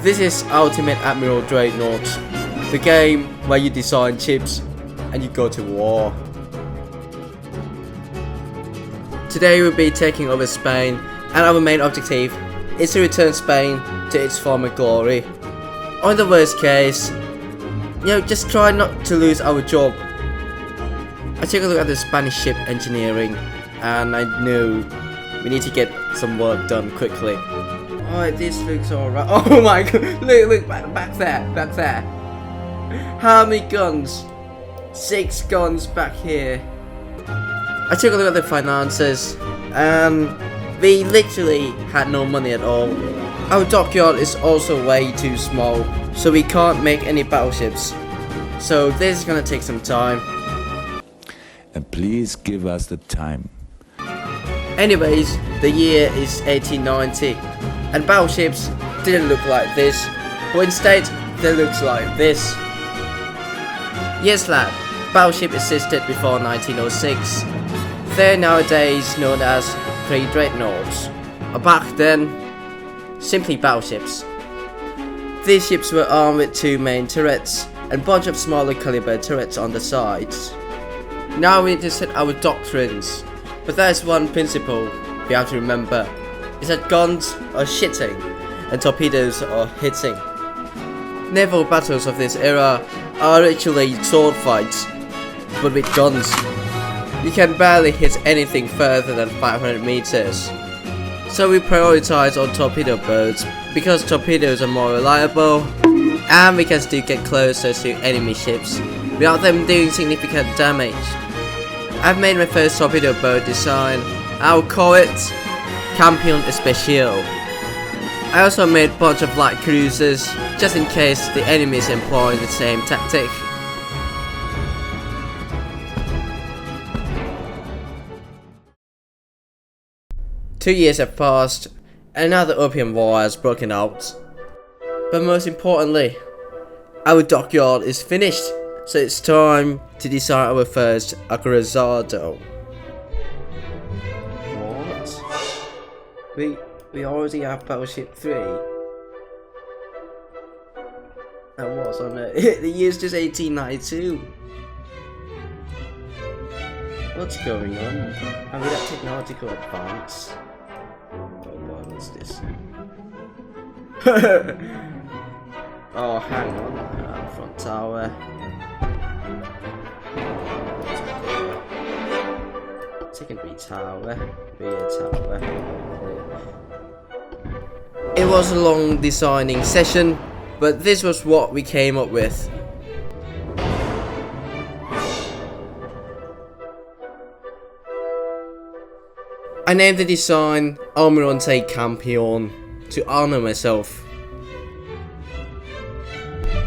This is Ultimate Admiral Dreadnoughts, the game where you design ships and you go to war. Today we'll be taking over Spain, and our main objective is to return Spain to its former glory. Or in the worst case, just try not to lose our job. I took a look at the Spanish ship engineering and I knew we need to get some work done quickly. Alright, this looks alright. Oh my god, look, back there. How many guns? 6 guns back here. I took a look at the finances and we literally had no money at all. Our dockyard is also way too small, so we can't make any battleships. So this is gonna take some time. And please give us the time. Anyways, the year is 1890 and battleships didn't look like this, but instead they look like this. Yes lad, battleship existed before 1906. They're nowadays known as Dreadnoughts, or back then, simply battleships. These ships were armed with 2 main turrets and a bunch of smaller caliber turrets on the sides. Now we need to set our doctrines, but there's one principle we have to remember, is that guns are shitting and torpedoes are hitting. Naval battles of this era are actually sword fights, but with guns. You can barely hit anything further than 500 meters. So we prioritize on torpedo boats because torpedoes are more reliable and we can still get closer to enemy ships without them doing significant damage. I've made my first torpedo boat design. I'll call it Campeon Especial. I also made a bunch of light cruisers just in case the enemy is employing the same tactic. Two years have passed, and another opium war has broken out. But most importantly, our dockyard is finished, so it's time to design our first Acorazado. What? We already have Battleship 3? And what's on it? The year's just 1892. What's going on? Have we got technological advance? Oh god, what's this? Oh, hang on. Front tower. Secondary tower. Rear tower. It was a long designing session, but this was what we came up with. I named the design Almirante Campeon to honor myself.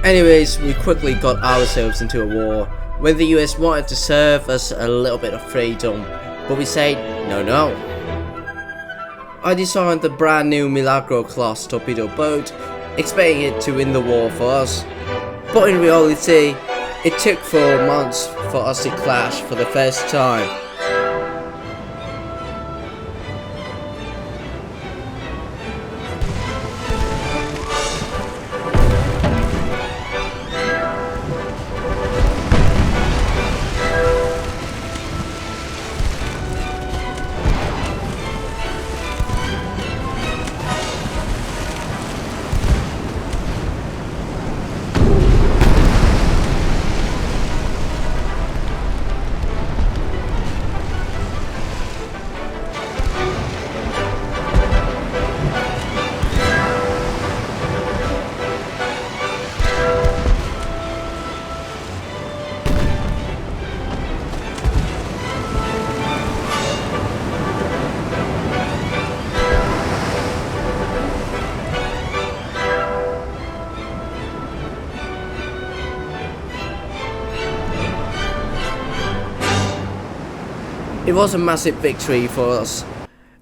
Anyways, we quickly got ourselves into a war when the US wanted to serve us a little bit of freedom, but we said no. I designed the brand new Milagro class torpedo boat, expecting it to win the war for us, but in reality, it took 4 months for us to clash for the first time. It was a massive victory for us,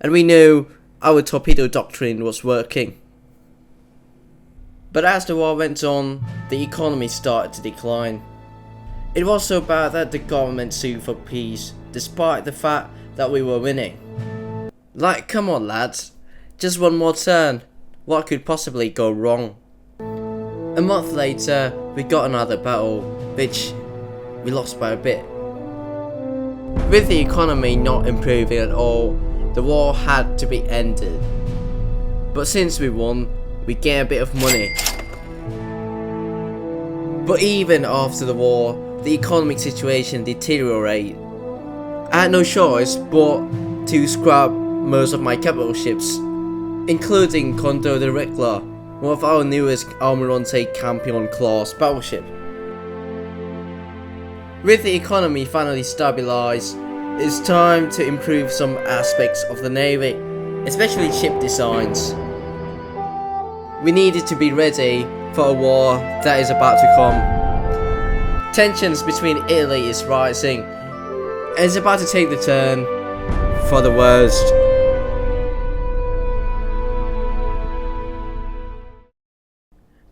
and we knew our torpedo doctrine was working. But as the war went on, the economy started to decline. It was so bad that the government sued for peace, despite the fact that we were winning. Like, come on lads, just one more turn, what could possibly go wrong? A month later, we got another battle, which we lost by a bit. With the economy not improving at all, the war had to be ended. But since we won, we gained a bit of money. But even after the war, the economic situation deteriorated. I had no choice but to scrap most of my capital ships, including Condor the Regular, one of our newest Almirante Campeon class battleship. With the economy finally stabilised, it's time to improve some aspects of the Navy, especially ship designs. We needed to be ready for a war that is about to come. Tensions between Italy is rising, and it's about to take the turn for the worst.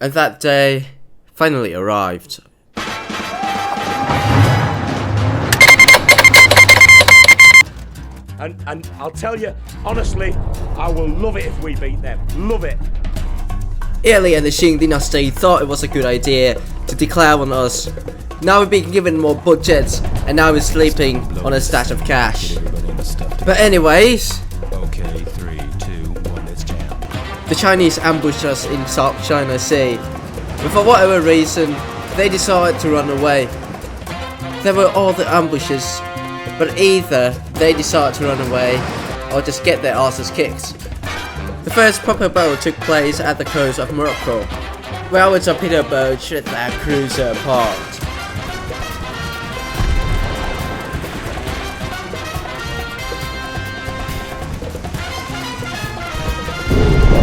And that day finally arrived. And I'll tell you, honestly, I will love it if we beat them. Love it. Italy and the Qing dynasty thought it was a good idea to declare on us. Now we've been given more budgets, and now we're sleeping on a stash of cash. But anyways, Okay, 3, 2, 1, let's jam. the Chinese ambushed us in South China Sea. But for whatever reason, they decided to run away. There were all the ambushes, but either they decided to run away or just get their asses kicked. The first proper battle took place at the coast of Morocco, where our torpedo boat shot their cruiser apart.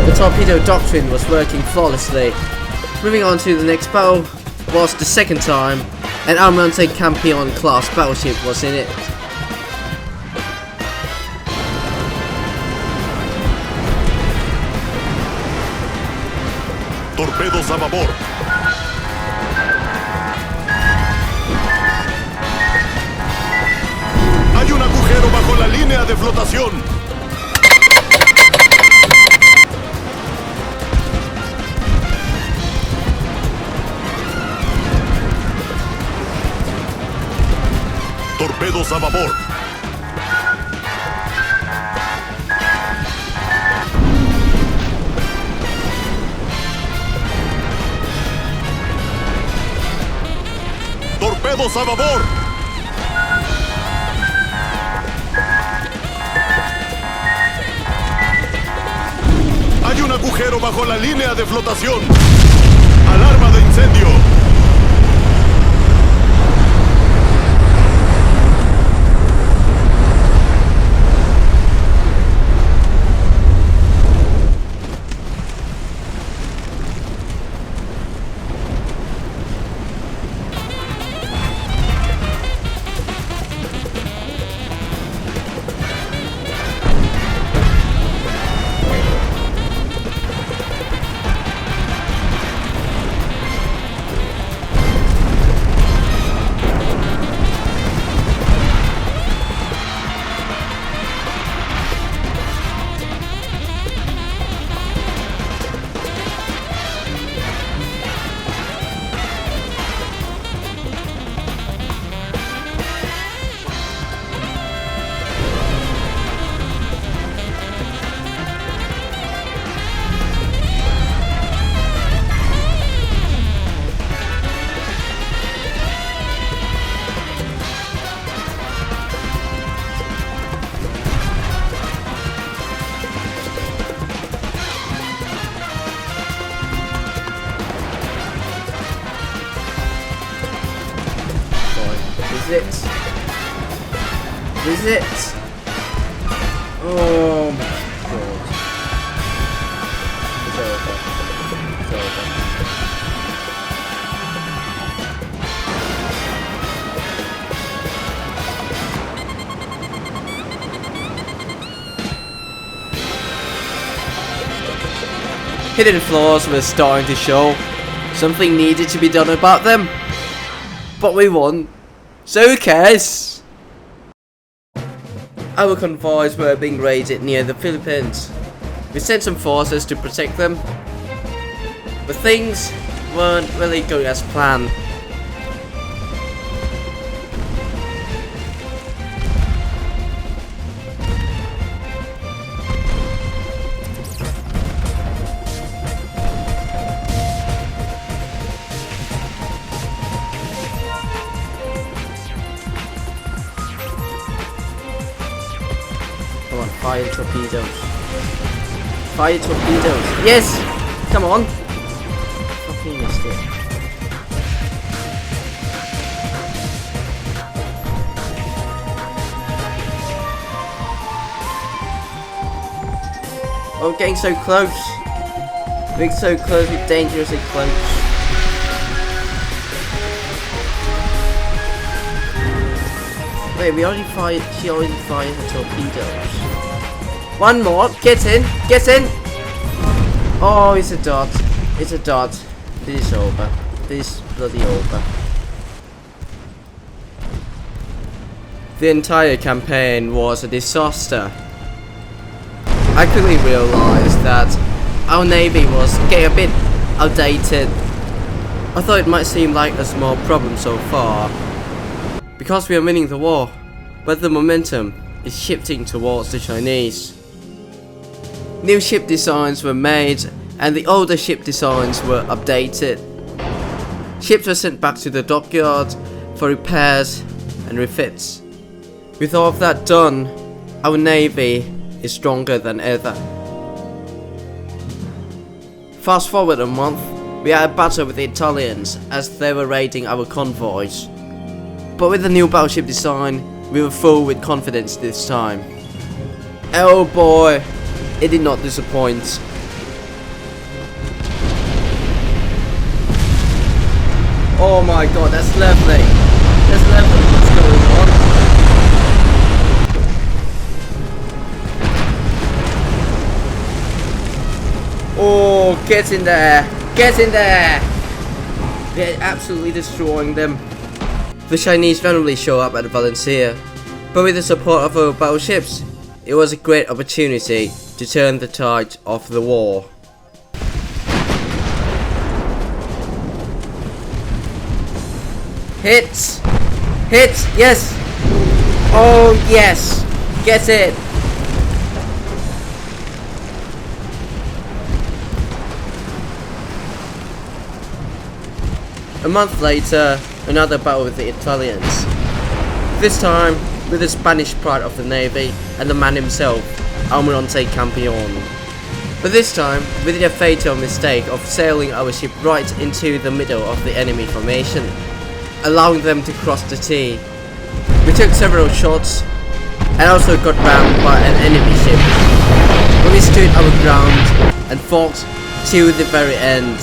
The torpedo doctrine was working flawlessly. Moving on to the next battle was the second time an Almirante Campeon class battleship was in it. Torpedos a babor. Hay un agujero bajo la línea de flotación. Torpedos a babor. Torpedos a babor. Hay un agujero bajo la línea de flotación. Alarma de incendio. Is it? Oh my god. It's over. It's over. Hidden flaws were starting to show. Something needed to be done about them. But we won. So who cares? Our convoys were being raided near the Philippines. We sent some forces to protect them. But things weren't really going as planned. Come on, fire torpedoes. Fire torpedoes. Yes! Come on. Fucking missed it. Oh, getting so close. We're so close, we're dangerously close. Wait, she already fired her torpedoes. One more, get in, get in! Oh, it's a dot, it's a dot. This is over, this is bloody over. The entire campaign was a disaster. I quickly realized that our navy was getting a bit outdated. I thought it might seem like a small problem so far, because we are winning the war, but the momentum is shifting towards the Chinese. New ship designs were made, and the older ship designs were updated. Ships were sent back to the dockyard for repairs and refits. With all of that done, our navy is stronger than ever. Fast forward a month, we had a battle with the Italians as they were raiding our convoys. But with the new battleship design, we were full with confidence this time. Oh boy, it did not disappoint. Oh my god, that's lovely. That's lovely. What's going on? Oh, get in there! Get in there! They're absolutely destroying them. The Chinese randomly show up at Valencia, but with the support of our battleships, it was a great opportunity to turn the tide of the war. Hits! Hits! Yes! Oh yes! Get it! A month later, another battle with the Italians. This time with the Spanish part of the navy and the man himself, Almirante Campeon. But this time we did a fatal mistake of sailing our ship right into the middle of the enemy formation, allowing them to cross the T. We took several shots and also got rammed by an enemy ship, but we stood our ground and fought till the very end.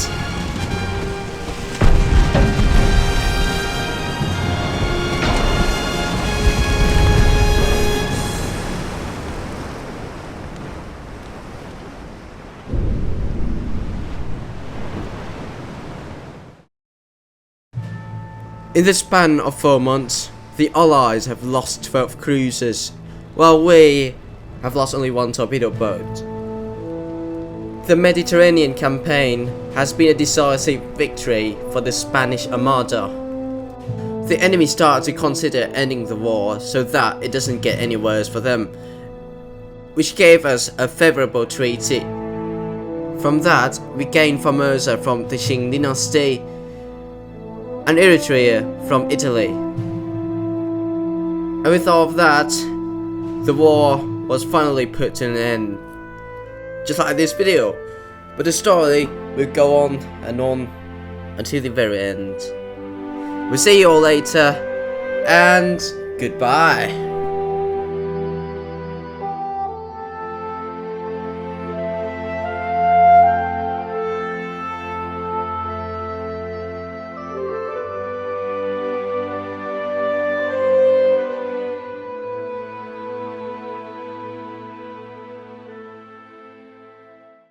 In the span of 4 months, the Allies have lost 12 cruisers, while we have lost only 1 torpedo boat. The Mediterranean campaign has been a decisive victory for the Spanish Armada. The enemy started to consider ending the war so that it doesn't get any worse for them, which gave us a favourable treaty. From that, we gained Formosa from the Qing dynasty and Eritrea from Italy. And with all of that, the war was finally put to an end. Just like this video. But the story will go on and on until the very end. We'll see you all later, and goodbye.